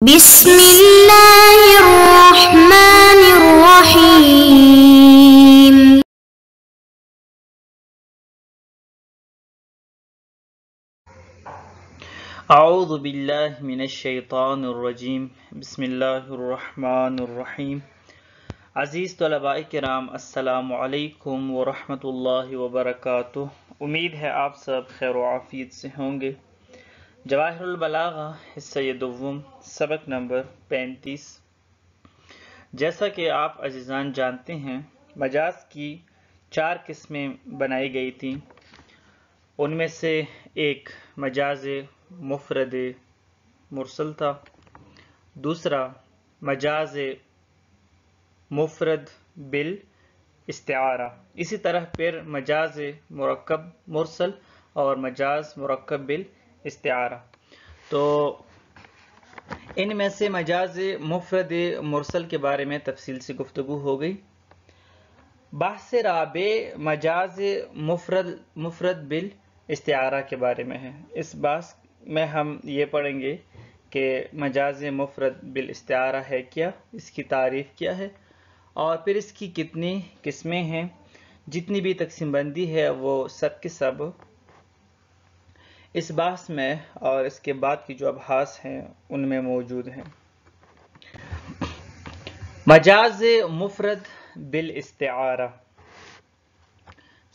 بسم اللہ الرحمن الرحیم۔ اعوذ باللہ من الشیطان الرجیم، بسم اللہ الرحمن الرحیم۔ عزیز طلباء کرام، السلام علیکم ورحمۃ اللہ وبرکاتہ۔ امید ہے آپ سب خیر و عافیت سے ہوں گے۔ جواہر البلاغہ حصہ دوم، سبق نمبر 35۔ جیسا کہ آپ عزیزان جانتے ہیں، مجاز کی 4 قسمیں بنائی گئی تھیں۔ ان میں سے ایک مجاز مفرد مرسل تھا، دوسرا مجاز مفرد بالاستعارہ، اسی طرح پھر مجاز مرکب مرسل اور مجاز مرکب بالاستعارہ۔ تو ان میں سے مجاز مفرد مرسل کے بارے میں تفصیل سے گفتگو ہو گئی۔ بحث رابع مجاز مفرد بالاستعارہ کے بارے میں ہے۔ اس بحث میں ہم یہ پڑھیں گے کہ مجاز مفرد بالاستعارہ ہے کیا، اس کی تعریف کیا ہے، اور پھر اس کی کتنی قسمیں ہیں، جتنی بھی تقسیم بندی ہے وہ سب کے سب اس بحث میں اور اس کے بعد کی جو ابحاث ہیں ان میں موجود ہیں۔ مجاز مفرد بالاستعارہ،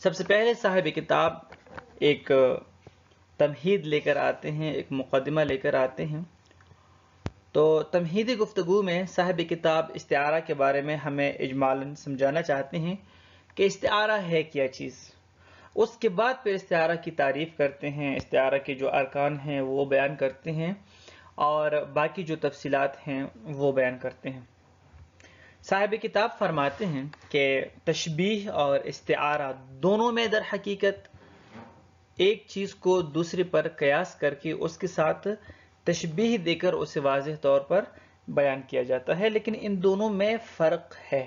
سب سے پہلے صاحب کتاب ایک تمہید لے کر آتے ہیں، ایک مقدمہ لے کر آتے ہیں۔ تو تمہیدی گفتگو میں صاحب کتاب استعارہ کے بارے میں ہمیں اجمالاً سمجھانا چاہتے ہیں کہ استعارہ ہے کیا چیز۔ اس کے بعد پھر استعارہ کی تعریف کرتے ہیں، استعارہ کے جو ارکان ہیں وہ بیان کرتے ہیں، اور باقی جو تفصیلات ہیں وہ بیان کرتے ہیں۔ صاحب کتاب فرماتے ہیں کہ تشبیہ اور استعارہ دونوں میں در حقیقت ایک چیز کو دوسرے پر قیاس کر کے اس کے ساتھ تشبیہ دے کر اسے واضح طور پر بیان کیا جاتا ہے، لیکن ان دونوں میں فرق ہے۔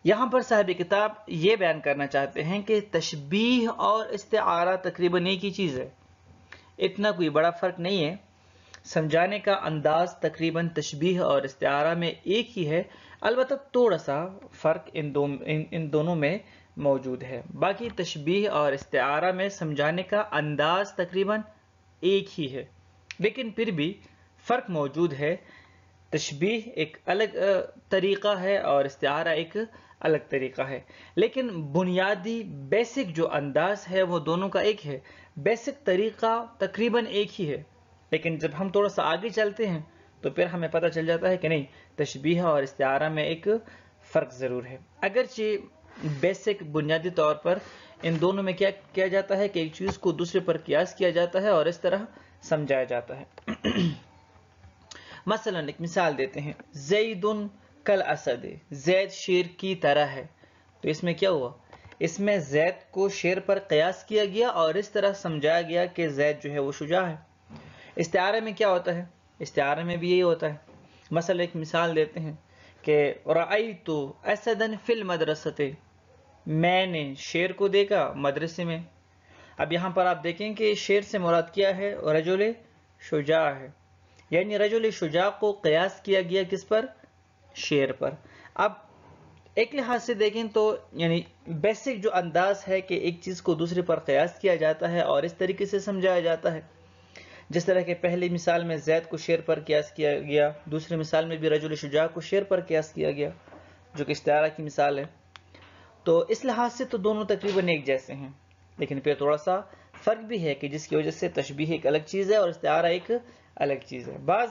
یہاں پر صاحب کتاب یہ بیان کرنا چاہتے ہیں کہ تشبیہ اور استعارہ تقریباً ایک ہی چیز ہے، اتنا کوئی بڑا فرق نہیں ہے۔ سمجھانے کا انداز تقریباً تشبیہ اور استعارہ میں ایک ہی ہے، البتہ تھوڑا سا فرق ان دونوں میں موجود ہے۔ باقی تشبیہ اور استعارہ میں سمجھانے کا انداز تقریباً ایک ہی ہے، لیکن پھر بھی فرق موجود ہے۔ تشبیہ ایک الگ طریقہ ہے اور استعارہ ایک الگ طریقہ ہے، لیکن بنیادی بیسک جو انداز ہے وہ دونوں کا ایک ہے، بیسک طریقہ تقریباً ایک ہی ہے۔ لیکن جب ہم تھوڑا سا آگے چلتے ہیں تو پھر ہمیں پتہ چل جاتا ہے کہ نہیں، تشبیہ اور استعارہ میں ایک فرق ضرور ہے، اگرچہ بیسک بنیادی طور پر ان دونوں میں کیا کیا جاتا ہے کہ ایک چیز کو دوسرے پر قیاس کیا جاتا ہے اور اس طرح سمجھایا جاتا ہے۔ مثلا ایک مثال دیتے ہیں، زید کالاسد، زید شیر کی طرح ہے۔ تو اس میں کیا ہوا؟ اس میں زید کو شیر پر قیاس کیا گیا اور اس طرح سمجھایا گیا کہ زید جو ہے وہ شجاع ہے۔ استعارہ میں کیا ہوتا ہے؟ استعارہ میں بھی یہی ہوتا ہے۔ مثلا ایک مثال دیتے ہیں کہ رأیت اسدا فی المدرسۃ، میں نے شیر کو دیکھا مدرسے میں۔ اب یہاں پر آپ دیکھیں کہ شیر سے مراد کیا ہے؟ رجل شجاع ہے، یعنی رجل شجاع کو قیاس کیا گیا کس پر؟ شیر پر۔ اب ایک لحاظ سے دیکھیں تو یعنی بیسک جو انداز ہے کہ ایک چیز کو دوسرے پر قیاس کیا جاتا ہے اور اس طریقے سے سمجھایا جاتا ہے، جس طرح کہ پہلی مثال میں زید کو شیر پر قیاس کیا گیا، دوسری مثال میں بھی رجل شجاع کو شیر پر قیاس کیا گیا، جو کہ استعارہ کی مثال ہے۔ تو اس لحاظ سے تو دونوں تقریباً ایک جیسے ہیں، لیکن پھر تھوڑا سا فرق بھی ہے کہ جس کی وجہ سے تشبیہ ایک الگ چیز ہے اور استعارہ ایک الگ چیز ہے۔ بعض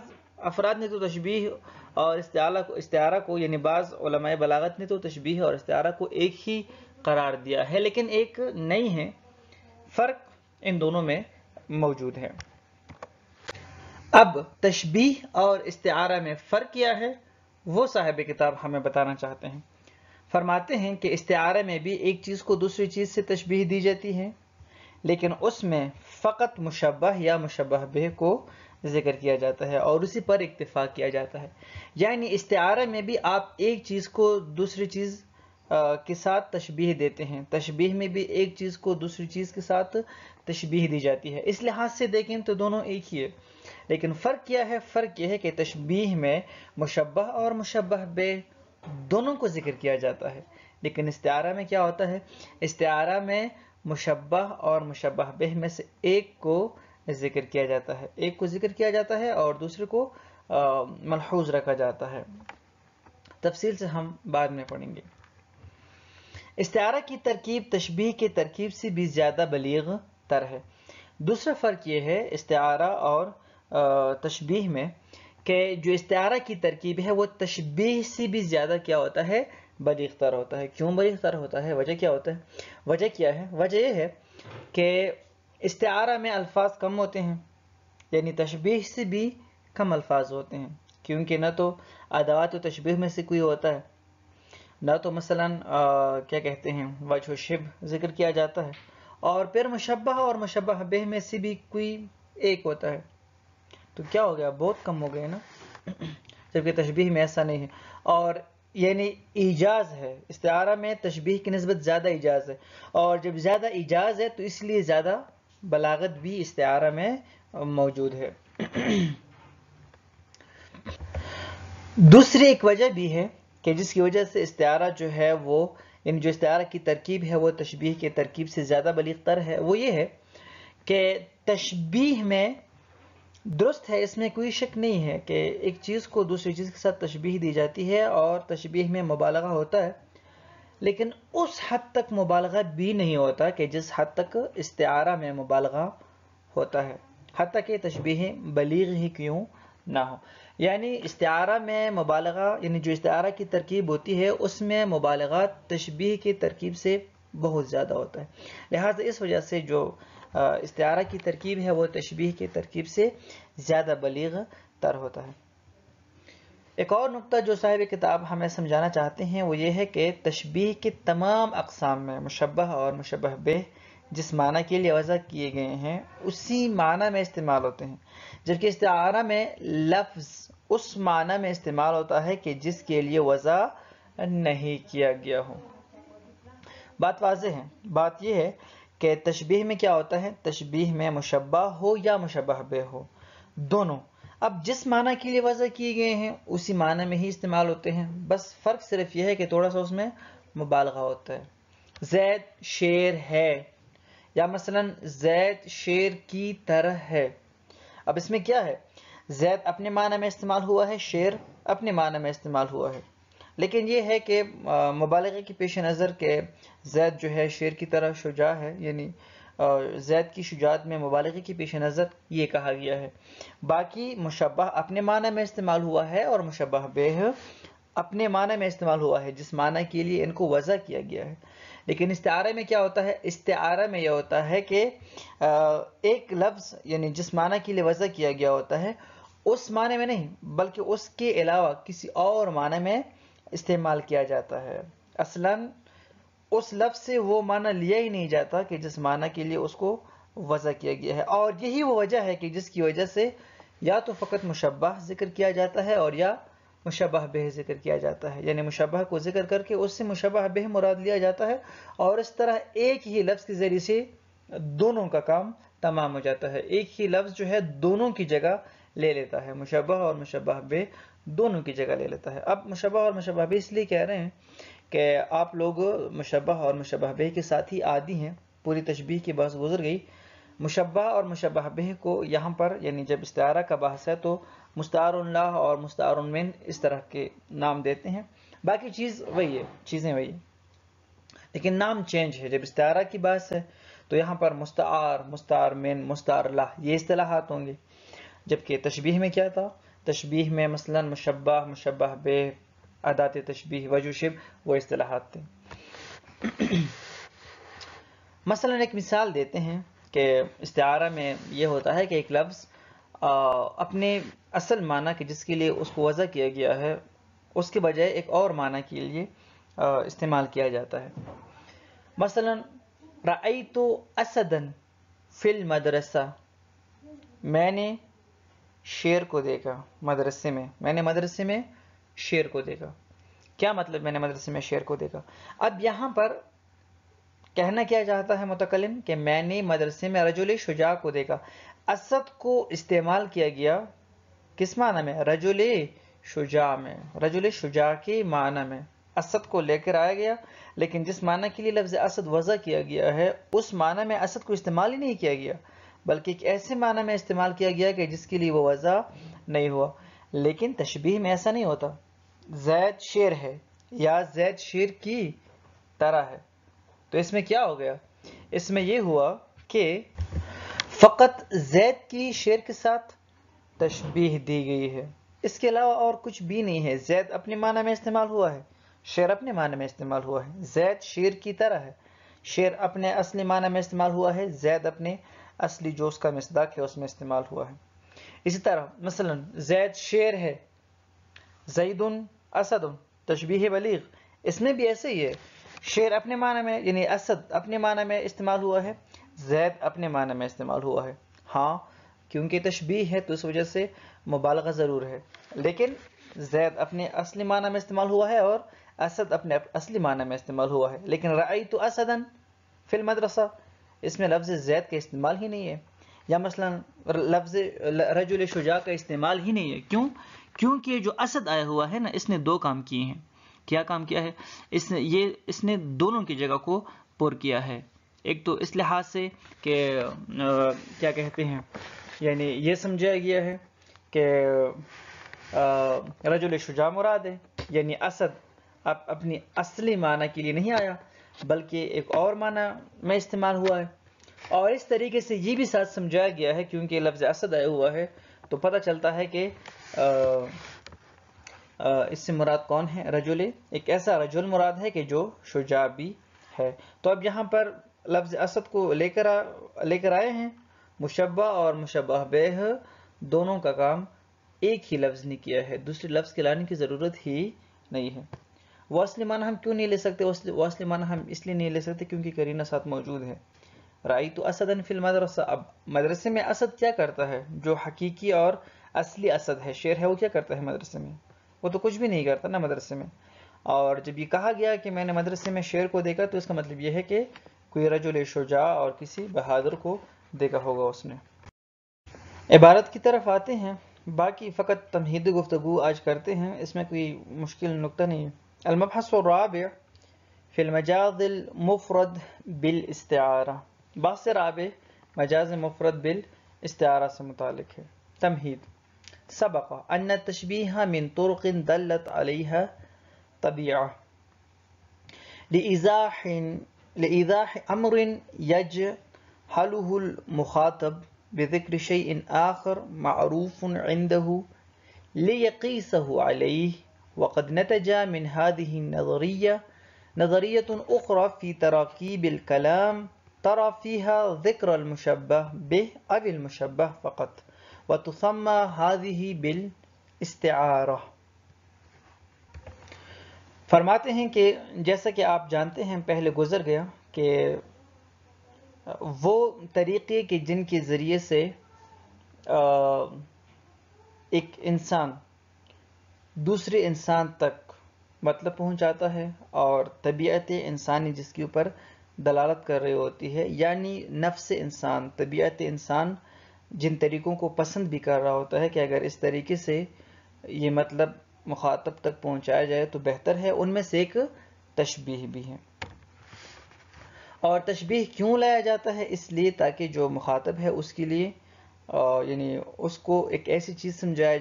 افراد نے تو تشبیہ اور استعارہ کو یعنی بعض علماء بلاغت نے تو تشبیہ اور استعارہ کو ایک ہی قرار دیا ہے، لیکن ایک نہیں ہے، فرق ان دونوں میں موجود ہے۔ اب تشبیہ اور استعارہ میں فرق کیا ہے وہ صاحب کتاب ہمیں بتانا چاہتے ہیں۔ فرماتے ہیں کہ استعارہ میں بھی ایک چیز کو دوسری چیز سے تشبیہ دی جاتی ہے، لیکن اس میں فقط مشبہ یا مشبہ بہ کو ذکر کیا جاتا ہے اور اسی پر اکتفا کیا جاتا ہے۔ یعنی استعارہ میں بھی آپ ایک چیز کو دوسری چیز کے ساتھ تشبیہ دیتے ہیں، تشبیہ میں بھی ایک چیز کو دوسری چیز کے ساتھ تشبیہ دی جاتی ہے۔ اس لحاظ سے دیکھیں تو دونوں ایک ہی ہے، لیکن فرق کیا ہے؟ فرق یہ ہے کہ تشبیہ میں مشبہ اور مشبہ بہ دونوں کو ذکر کیا جاتا ہے، لیکن استعارہ میں کیا ہوتا ہے؟ استعارہ میں مشبہ اور مشبہ بہ میں سے ایک کو ذکر کیا جاتا ہے، ایک کو ذکر کیا جاتا ہے اور دوسرے کو ملحوظ رکھا جاتا ہے۔ تفصیل سے ہم بعد میں پڑھیں گے۔ استعارہ کی ترکیب تشبیہ کی ترکیب سے بھی زیادہ بلیغ تر ہے۔ دوسرا فرق یہ ہے استعارہ اور تشبیہ میں کہ جو استعارہ کی ترکیب ہے وہ تشبیہ سے بھی زیادہ کیا ہوتا ہے؟ بلیغ تر ہوتا ہے۔ کیوں بلیغ تر ہوتا ہے؟ وجہ کیا ہوتا ہے؟ وجہ کیا ہے؟ وجہ یہ ہے کہ استعارہ میں الفاظ کم ہوتے ہیں، یعنی تشبیہ سے بھی کم الفاظ ہوتے ہیں، کیونکہ نہ تو ادوات و تشبیہ میں سے کوئی ہوتا ہے، نہ تو مثلا کیا کہتے ہیں وجہ و شبہ ذکر کیا جاتا ہے، اور پھر مشبہ اور مشبہ بہ میں سے بھی کوئی ایک ہوتا ہے، تو کیا ہو گیا؟ بہت کم ہو گئے نا، جبکہ تشبیہ میں ایسا نہیں ہے۔ اور یعنی ایجاز ہے، استعارہ میں تشبیہ کی نسبت زیادہ ایجاز ہے، اور جب زیادہ ایجاز ہے تو اس لیے زیادہ بلاغت بھی استعارہ میں موجود ہے۔ دوسری ایک وجہ بھی ہے کہ جس کی وجہ سے استعارہ جو ہے وہ، یعنی جو استعارہ کی ترکیب ہے وہ تشبیہ کی ترکیب سے زیادہ بلیغ تر ہے، وہ یہ ہے کہ تشبیہ میں درست ہے، اس میں کوئی شک نہیں ہے کہ ایک چیز کو دوسری چیز کے ساتھ تشبیہ دی جاتی ہے اور تشبیہ میں مبالغہ ہوتا ہے، لیکن اس حد تک مبالغہ بھی نہیں ہوتا کہ جس حد تک استعارہ میں مبالغہ ہوتا ہے، حتیٰ کہ تشبیہ بلیغ ہی کیوں نہ ہو۔ یعنی استعارہ میں مبالغہ، یعنی جو استعارہ کی ترکیب ہوتی ہے اس میں مبالغہ تشبیہ کی ترکیب سے بہت زیادہ ہوتا ہے، لہٰذا اس وجہ سے جو استعارہ کی ترکیب ہے وہ تشبیہ کی ترکیب سے زیادہ بلیغ تر ہوتا ہے۔ ایک اور نقطہ جو صاحب کتاب ہمیں سمجھانا چاہتے ہیں وہ یہ ہے کہ تشبیہ کے تمام اقسام میں مشبہ اور مشبہ بہ جس معنی کے لیے وضع کیے گئے ہیں اسی معنی میں استعمال ہوتے ہیں، جبکہ استعارہ میں لفظ اس معنی میں استعمال ہوتا ہے کہ جس کے لیے وضع نہیں کیا گیا ہو۔ بات واضح ہے۔ بات یہ ہے کہ تشبیہ میں کیا ہوتا ہے؟ تشبیہ میں مشبہ ہو یا مشبہ بہ ہو، دونوں اب جس معنی کے لیے وضع کیے گئے ہیں اسی معنی میں ہی استعمال ہوتے ہیں، بس فرق صرف یہ ہے کہ تھوڑا سا اس میں مبالغہ ہوتا ہے۔ زید شیر ہے، یا مثلا زید شیر کی طرح ہے، اب اس میں کیا ہے؟ زید اپنے معنی میں استعمال ہوا ہے، شیر اپنے معنی میں استعمال ہوا ہے، لیکن یہ ہے کہ مبالغے کے پیش نظر کہ زید جو ہے شیر کی طرح شجاع ہے، یعنی زید کی شجاعت میں مبالغے کے پیش نظر یہ کہا گیا ہے۔ باقی مشبہ اپنے معنی میں استعمال ہوا ہے اور مشبہ بہ اپنے معنی میں استعمال ہوا ہے جس معنی کے لیے ان کو وضع کیا گیا ہے۔ لیکن استعارہ میں کیا ہوتا ہے؟ استعارہ میں یہ ہوتا ہے کہ ایک لفظ یعنی جس معنی کے لیے وضع کیا گیا ہوتا ہے اس معنی میں نہیں بلکہ اس کے علاوہ کسی اور معنی میں استعمال کیا جاتا ہے، اصلاً اس لفظ سے وہ معنی لیا ہی نہیں جاتا کہ جس معنی کے لیے اس کو وضع کیا گیا ہے، اور یہی وہ وجہ ہے کہ جس کی وجہ سے یا تو فقط مشبہ ذکر کیا جاتا ہے اور یا مشبہ بہ ذکر کیا جاتا ہے، یعنی مشبہ کو ذکر کر کے اس سے مشبہ بہ مراد لیا جاتا ہے، اور اس طرح ایک ہی لفظ کے ذریعے سے دونوں کا کام تمام ہو جاتا ہے، ایک ہی لفظ جو ہے دونوں کی جگہ لے لیتا ہے، مشبہ اور مشبہ بہ دونوں کی جگہ لے لیتا ہے۔ اب مشبہ اور مشبہ بہ اس لیے کہہ رہے ہیں کہ آپ لوگ مشبہ اور مشبہ بہ کے ساتھ ہی عادی ہیں، پوری تشبیہ کی بحث گزر گئی، مشبہ اور مشبہ بہ کو یہاں پر یعنی جب استعارہ کا بحث ہے تو مستعار اللہ اور مستعار من اس طرح کے نام دیتے ہیں، باقی چیز وہی ہے، چیزیں وہی ہیں، لیکن نام چینج ہے۔ جب استعارہ کی بحث ہے تو یہاں پر مستعار، مستعار من، مستعار اللہ یہ اصطلاحات ہوں گے، جبکہ تشبیہ میں کیا تھا؟ تشبیہ میں مثلا مشبہ، مشبہ بہ، ادات تشبیہ، وجہ شبہ وہ اصطلاحات تھے۔ مثلا ایک مثال دیتے ہیں کہ استعارہ میں یہ ہوتا ہے کہ ایک لفظ اپنے اصل معنی کے جس کے لیے اس کو وضع کیا گیا ہے اس کے بجائے ایک اور معنی کے لیے استعمال کیا جاتا ہے۔ مثلا رأیت اسدا فی المدرسہ، میں نے شیر کو دیکھا مدرسے میں، میں نے مدرسے میں شیر کو دیکھا۔ کیا مطلب میں نے مدرسے میں شیر کو دیکھا؟ اب یہاں پر کہنا کیا چاہتا ہے متکلم کہ میں نے مدرسے میں رجل شجاع کو دیکھا۔ اسد کو استعمال کیا گیا کس معنی میں؟ رجل شجاع میں، رجل شجاع کے معنی میں اسد کو لے کر آیا گیا، لیکن جس معنی کے لیے لفظ اسد وضع کیا گیا ہے اس معنی میں اسد کو استعمال ہی نہیں کیا گیا، بلکہ ایک ایسے معنی میں استعمال کیا گیا کہ جس کے لیے وہ وضع نہیں ہوا۔ لیکن تشبیہ میں ایسا نہیں ہوتا، زید شیر ہے یا زید شیر کی طرح ہے، تو اس میں کیا ہو گیا؟ اس میں یہ ہوا کہ فقط زید کی شیر کے ساتھ تشبیہ دی گئی ہے، اس کے علاوہ اور کچھ بھی نہیں ہے۔ زید اپنے معنی میں استعمال ہوا ہے، شیر اپنے معنی میں استعمال ہوا ہے۔ زید شیر کی طرح ہے، شیر اپنے اصلی معنی میں استعمال ہوا ہے، زید اپنے اصلی جو اس کا مصداق ہے اس میں استعمال ہوا ہے۔ اسی طرح مثلا زید شیر ہے، زید اسد، تشبیہ بلیغ، اس میں بھی ایسے ہی ہے، شیر اپنے معنی میں یعنی اسد اپنے معنی میں استعمال ہوا ہے، زید اپنے معنی میں استعمال ہوا ہے۔ ہاں کیونکہ تشبیہ ہے تو اس وجہ سے مبالغہ ضرور ہے، لیکن زید اپنے اصلی معنی میں استعمال ہوا ہے اور اسد اپنے اصلی معنی میں استعمال ہوا ہے۔ لیکن رأیت اسدا فی المدرسہ، اس میں لفظ زید کا استعمال ہی نہیں ہے، یا مثلا لفظ رجل شجاع کا استعمال ہی نہیں ہے۔ کیوں؟ کیونکہ جو اسد آیا ہوا ہے نا، اس نے دو کام کیے ہیں۔ کیا کام کیا ہے؟ اس نے دونوں کی جگہ کو پر کیا ہے۔ ایک تو اس لحاظ سے کہ کیا کہتے ہیں، یعنی یہ سمجھا گیا ہے کہ رجل شجاع مراد ہے، یعنی اسد اب اپنی اصلی معنی کے لیے نہیں آیا بلکہ ایک اور معنی میں استعمال ہوا ہے، اور اس طریقے سے یہ بھی ساتھ سمجھایا گیا ہے کیونکہ لفظ اسد آیا ہوا ہے تو پتہ چلتا ہے کہ اس سے مراد کون ہے؟ رجل، ایک ایسا رجل مراد ہے کہ جو شجاع بھی ہے۔ تو اب یہاں پر لفظ اسد کو لے کر آئے ہیں، مشبہ اور مشبہ بہ دونوں کا کام ایک ہی لفظ نے کیا ہے، دوسرے لفظ کے لانے کی ضرورت ہی نہیں ہے۔ وہ اصلی معنی ہم کیوں نہیں لے سکتے؟ وہ اصلی معنی ہم اس لیے نہیں لے سکتے کیونکہ قرینہ ساتھ موجود ہے۔ رأیت اسدا فی المدرسہ، اب مدرسے میں اسد کیا کرتا ہے؟ جو حقیقی اور اصلی اسد ہے، شیر ہے، وہ کیا کرتا ہے مدرسے میں؟ وہ تو کچھ بھی نہیں کرتا نا مدرسے میں۔ اور جب یہ کہا گیا کہ میں نے مدرسے میں شیر کو دیکھا تو اس کا مطلب یہ ہے کہ کوئی رجل شجاع اور کسی بہادر کو دیکھا ہوگا اس نے۔ عبارت کی طرف آتے ہیں، باقی فقط تمہیدی گفتگو آج کرتے ہیں، اس میں کوئی مشکل نقطہ نہیں ہے۔ المبحث الرابع فی المجاز المفرد بالاستعارہ، بحث رابع مجاز مفرد بالاستعارہ سے متعلق ہے۔ تمہید، سبق ان التشبیہ من طرق دلت علیہ طبیعہ لإيضاح امر يجهله المخاطب بذكر شيء آخر معروف عنده ليقيسه عليه، وقد نتج من هذه النظرية نظرية أخرى في تراكيب الكلام ترى فيها ذكر المشبه به أو المشبه فقط، وتسمى هذه بالاستعارة۔ فرماتے ہیں کہ جیسا کہ آپ جانتے ہیں، پہلے گزر گیا کہ وہ طریقے کہ جن کے ذریعے سے ایک انسان دوسرے انسان تک مطلب پہنچاتا ہے، اور طبیعت انسانی جس کے اوپر دلالت کر رہی ہوتی ہے، یعنی نفس انسان، طبیعت انسان جن طریقوں کو پسند بھی کر رہا ہوتا ہے کہ اگر اس طریقے سے یہ مطلب مخاطب تک پہنچایا جائے تو بہتر ہے، ان میں سے ایک تشبیہ بھی ہے۔ اور تشبیہ کیوں لایا جاتا ہے؟ اس لیے تاکہ جو مخاطب ہے اس کے لیے یعنی اس کو ایک ایسی چیز سمجھائی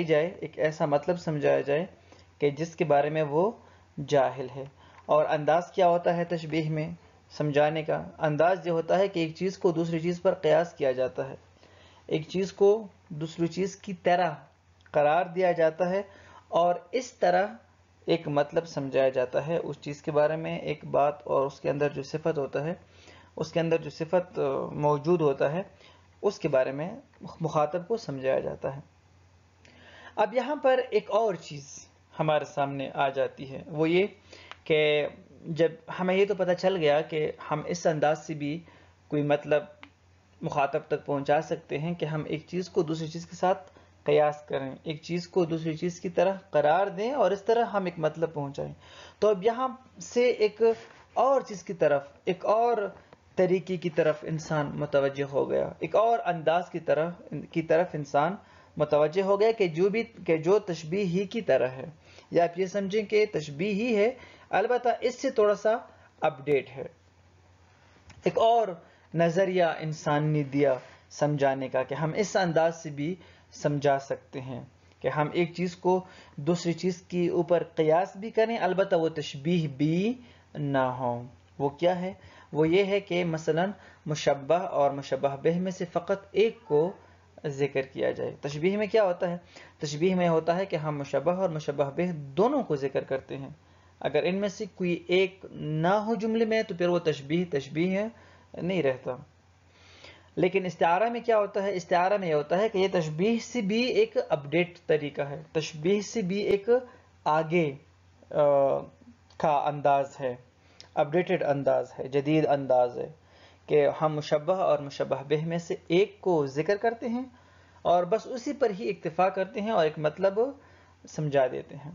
جائے، ایک ایسا مطلب سمجھایا جائے کہ جس کے بارے میں وہ جاہل ہے۔ اور انداز کیا ہوتا ہے تشبیہ میں سمجھانے کا؟ انداز یہ ہوتا ہے کہ ایک چیز کو دوسری چیز پر قیاس کیا جاتا ہے، ایک چیز کو دوسری چیز کی طرح قرار دیا جاتا ہے، اور اس طرح ایک مطلب سمجھایا جاتا ہے اس چیز کے بارے میں، ایک بات، اور اس کے اندر جو صفت ہوتا ہے، اس کے اندر جو صفت موجود ہوتا ہے اس کے بارے میں مخاطب کو سمجھایا جاتا ہے۔ اب یہاں پر ایک اور چیز ہمارے سامنے آ جاتی ہے، وہ یہ کہ جب ہمیں یہ تو پتہ چل گیا کہ ہم اس انداز سے بھی کوئی مطلب مخاطب تک پہنچا سکتے ہیں کہ ہم ایک چیز کو دوسری چیز کے ساتھ قیاس کریں، ایک چیز کو دوسری چیز کی طرح قرار دیں اور اس طرح ہم ایک مطلب پہنچائیں، تو اب یہاں سے ایک اور چیز کی طرف، ایک اور طریقے کی طرف انسان متوجہ ہو گیا، ایک اور انداز کی طرف انسان متوجہ ہو گیا کہ جو تشبیہ ہی کی طرح ہے، یا آپ یہ سمجھیں کہ تشبیہ ہی ہے، البتہ اس سے تھوڑا سا اپڈیٹ ہے۔ ایک اور نظریہ انسان نے دیا سمجھانے کا کہ ہم اس انداز سے بھی سمجھا سکتے ہیں کہ ہم ایک چیز کو دوسری چیز کے اوپر قیاس بھی کریں، البتہ وہ تشبیہ بھی نہ ہو۔ وہ کیا ہے؟ وہ یہ ہے کہ مثلا مشبہ اور مشبہ بہ میں سے فقط ایک کو ذکر کیا جائے۔ تشبیہ میں کیا ہوتا ہے؟ تشبیہ میں ہوتا ہے کہ ہم مشبہ اور مشبہ بہ دونوں کو ذکر کرتے ہیں، اگر ان میں سے کوئی ایک نہ ہو جملے میں تو پھر وہ تشبیہ نہیں رہتا۔ لیکن استعارہ میں کیا ہوتا ہے؟ استعارہ میں یہ ہوتا ہے کہ یہ تشبیہ سے بھی ایک اپڈیٹ طریقہ ہے، تشبیہ سے بھی ایک آگے کا انداز ہے، اپڈیٹڈ انداز ہے، جدید انداز ہے کہ ہم مشبہ اور مشبہ بہ میں سے ایک کو ذکر کرتے ہیں اور بس اسی پر ہی اکتفا کرتے ہیں اور ایک مطلب سمجھا دیتے ہیں،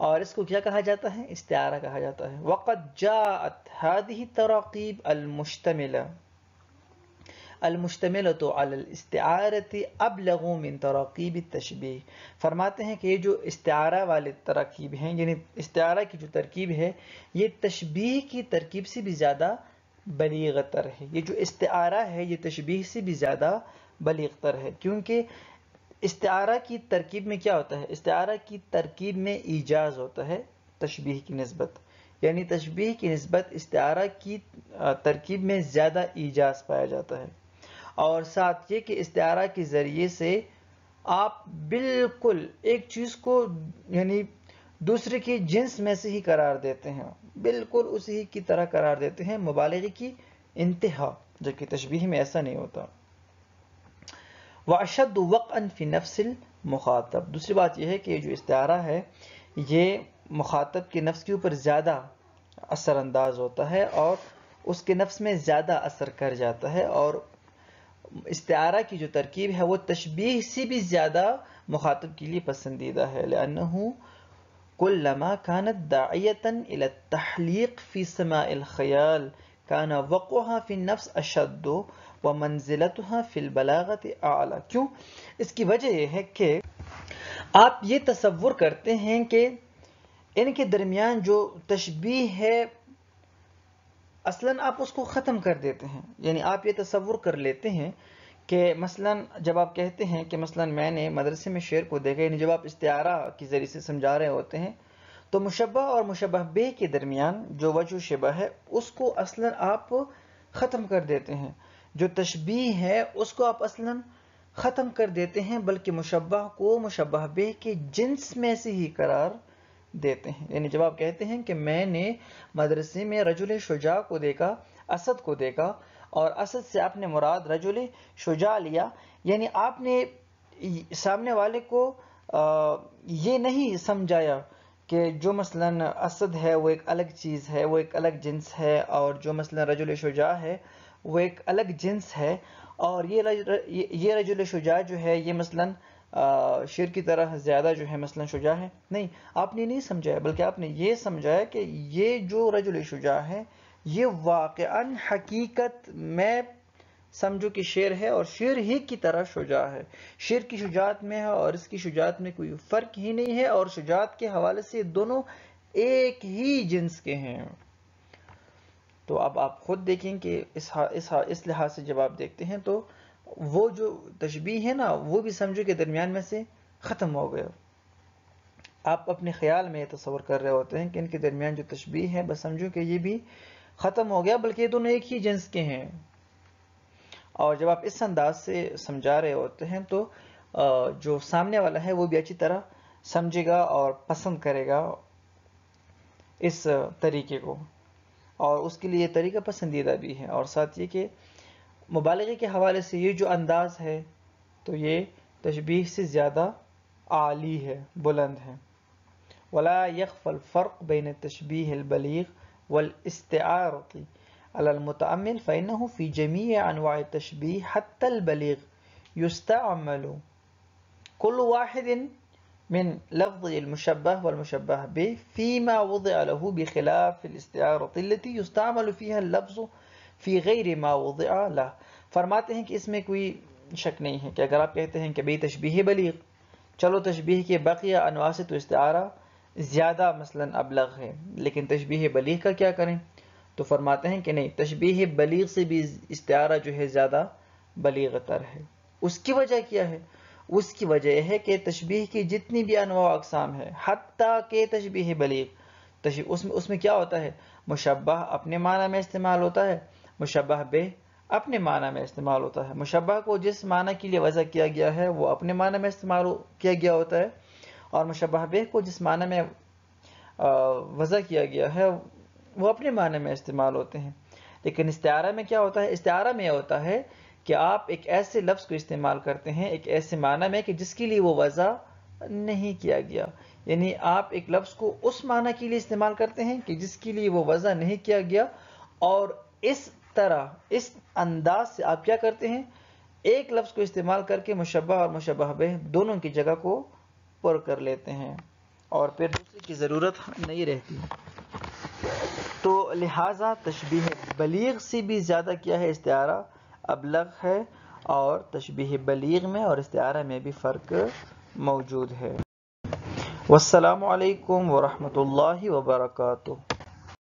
اور اس کو کیا کہا جاتا ہے؟ استعارہ کہا جاتا ہے۔ وَقَدْ جَاءَتْ هَذِهِ التَّرَاقِيبُ الْمُشْتَمِلَةُ عَلَى الْاِسْتِعَارَةِ أَبْلَغُ مِنْ تَرَاقِيبِ التَّشْبِيهِ۔ فرماتے ہیں کہ یہ جو استعارہ والے تراکیب ہیں، یعنی استعارہ کی جو ترکیب ہے، یہ تشبیہ کی ترکیب سے بھی زیادہ بلیغ تر ہے۔ یہ جو استعارہ ہے یہ تشبیہ سے بھی زیادہ بلیغ تر ہے، کیونکہ استعارہ کی ترکیب میں کیا ہوتا ہے؟ استعارہ کی ترکیب میں ایجاز ہوتا ہے تشبیہ کی نسبت، یعنی تشبیہ کی نسبت استعارہ کی ترکیب میں زیادہ ایجاز پایا جاتا ہے، اور ساتھ یہ کہ استعارہ کے ذریعے سے آپ بالکل ایک چیز کو یعنی دوسرے کی جنس میں سے ہی قرار دیتے ہیں، بالکل اسی کی طرح قرار دیتے ہیں، مبالغے کی انتہا، جبکہ تشبیہ میں ایسا نہیں ہوتا۔ وَأَشَدُّ وَقْعًا فِي نَفْسِ الْمُخَاطَب۔ دوسری بات یہ ہے کہ جو استعارہ ہے یہ مخاطب کے نفس کے اوپر زیادہ اثر انداز ہوتا ہے اور اس کے نفس میں زیادہ اثر کر جاتا ہے، اور استعارہ کی جو ترکیب ہے وہ تشبیہ سے بھی زیادہ مخاطب کے لیے پسندیدہ ہے، لأنه كلما كانت داعية إلى التحليق في سماء الخيال كان وقعها في النفس أشد ومنزلتها في البلاغة أعلى۔ کیوں؟ اس کی وجہ یہ ہے کہ آپ یہ تصور کرتے ہیں کہ ان کے درمیان جو تشبیہ ہے اصلاً آپ اس کو ختم کر دیتے ہیں، یعنی آپ یہ تصور کر لیتے ہیں کہ مثلاً جب آپ کہتے ہیں کہ مثلاً میں نے مدرسے میں شعر کو دیکھا، یعنی جب آپ استعارہ کے ذریعے سے سمجھا رہے ہوتے ہیں تو مشبہ اور مشبہ بہ کے درمیان جو وجہ شبہ ہے اس کو اصلاً آپ ختم کر دیتے ہیں، جو تشبیہ ہے اس کو آپ اصلاً ختم کر دیتے ہیں، بلکہ مشبہ کو مشبہ بہ کے جنس میں سے ہی قرار دیتے ہیں۔ یعنی جب آپ کہتے ہیں کہ میں نے مدرسے میں رجل شجاع کو دیکھا، اسد کو دیکھا، اور اسد سے آپ نے مراد رجل شجاع لیا، یعنی آپ نے سامنے والے کو یہ نہیں سمجھایا کہ جو مثلاً اسد ہے وہ ایک الگ چیز ہے، وہ ایک الگ جنس ہے، اور جو مثلاً رجل شجاع ہے وہ ایک الگ جنس ہے، اور یہ رجل شجاع جو ہے یہ مثلاً شیر کی طرح زیادہ جو ہے مثلاً شجاع ہے۔ نہیں، آپ نے نہیں سمجھایا، بلکہ آپ نے یہ سمجھایا کہ یہ جو رجل شجاع ہے یہ واقعاً حقیقت میں سمجھو کہ شیر ہے، اور شیر ہی کی طرح شجاع ہے، شیر کی شجاعت میں ہے اور اس کی شجاعت میں کوئی فرق ہی نہیں ہے، اور شجاعت کے حوالے سے دونوں ایک ہی جنس کے ہیں۔ تو اب آپ خود دیکھیں کہ اس لحاظ سے جب آپ دیکھتے ہیں تو وہ جو تشبیہ ہے نا وہ بھی سمجھو کہ درمیان میں سے ختم ہو گیا۔ آپ اپنے خیال میں یہ تصور کر رہے ہوتے ہیں کہ ان کے درمیان جو تشبیہ ہے بس سمجھو کہ یہ بھی ختم ہو گیا، بلکہ یہ دونوں ایک ہی جنس کے ہیں، اور جب آپ اس انداز سے سمجھا رہے ہوتے ہیں تو جو سامنے والا ہے وہ بھی اچھی طرح سمجھے گا اور پسند کرے گا اس طریقے کو، اور اس کے لیے یہ طریقہ پسندیدہ بھی ہے، اور ساتھ یہ کہ مبالغے کے حوالے سے یہ جو انداز ہے تو یہ تشبیہ سے زیادہ عالی ہے، بلند ہے۔ ولا يخفى الفرق بين التشبيه البليغ والاستعارة على المتأمل فإنه في جميع أنواع التشبيه حتى البليغ يستعمل كل واحد من لفظ المشبه والمشبه به فيما وضع له، بخلاف الاستعارة التي يستعمل فيها اللفظ فی غیر ما وضع لہ. فرماتے ہیں کہ اس میں کوئی شک نہیں ہے کہ اگر آپ کہتے ہیں کہ بھئی تشبیہ بلیغ، چلو تشبیہ کے بقیہ انواع سے تو استعارہ زیادہ مثلا ابلغ ہے، لیکن تشبیہ بلیغ کا کیا کریں؟ تو فرماتے ہیں کہ نہیں، تشبیہ بلیغ سے بھی استعارہ جو ہے زیادہ بلیغ تر ہے. اس کی وجہ کیا ہے؟ اس کی وجہ یہ ہے کہ تشبیہ کی جتنی بھی انواع و اقسام ہے، حتیٰ کہ تشبیہ بلیغ، اس میں کیا ہوتا ہے؟ مشبہ اپنے معنی میں استعمال ہوتا ہے، مشبہ بہ اپنے معنی میں استعمال ہوتا ہے. مشبہ کو جس معنی کے لیے وضع کیا گیا ہے وہ اپنے معنی میں استعمال کیا گیا ہوتا ہے، اور مشبہ بہ کو جس معنی میں وضع کیا گیا ہے وہ اپنے معنی میں استعمال ہوتے ہیں. لیکن استعارہ میں کیا ہوتا ہے؟ استعارہ میں یہ ہوتا ہے کہ آپ ایک ایسے لفظ کو استعمال کرتے ہیں ایک ایسے معنی میں کہ جس کے لیے وہ وضع نہیں کیا گیا. یعنی آپ ایک لفظ کو اس معنی کے لیے استعمال کرتے ہیں کہ جس کے لیے وہ وضع نہیں کیا گیا، اور اس طرح اس انداز سے آپ کیا کرتے ہیں؟ ایک لفظ کو استعمال کر کے مشبہ اور مشبہ بہ دونوں کی جگہ کو پر کر لیتے ہیں، اور پھر دوسرے کی ضرورت نہیں رہتی. تو لہٰذا تشبیہ بلیغ سے بھی زیادہ کیا ہے؟ استعارہ ابلغ ہے، اور تشبیہ بلیغ میں اور استعارہ میں بھی فرق موجود ہے. والسلام علیکم ورحمۃ اللہ وبرکاتہ.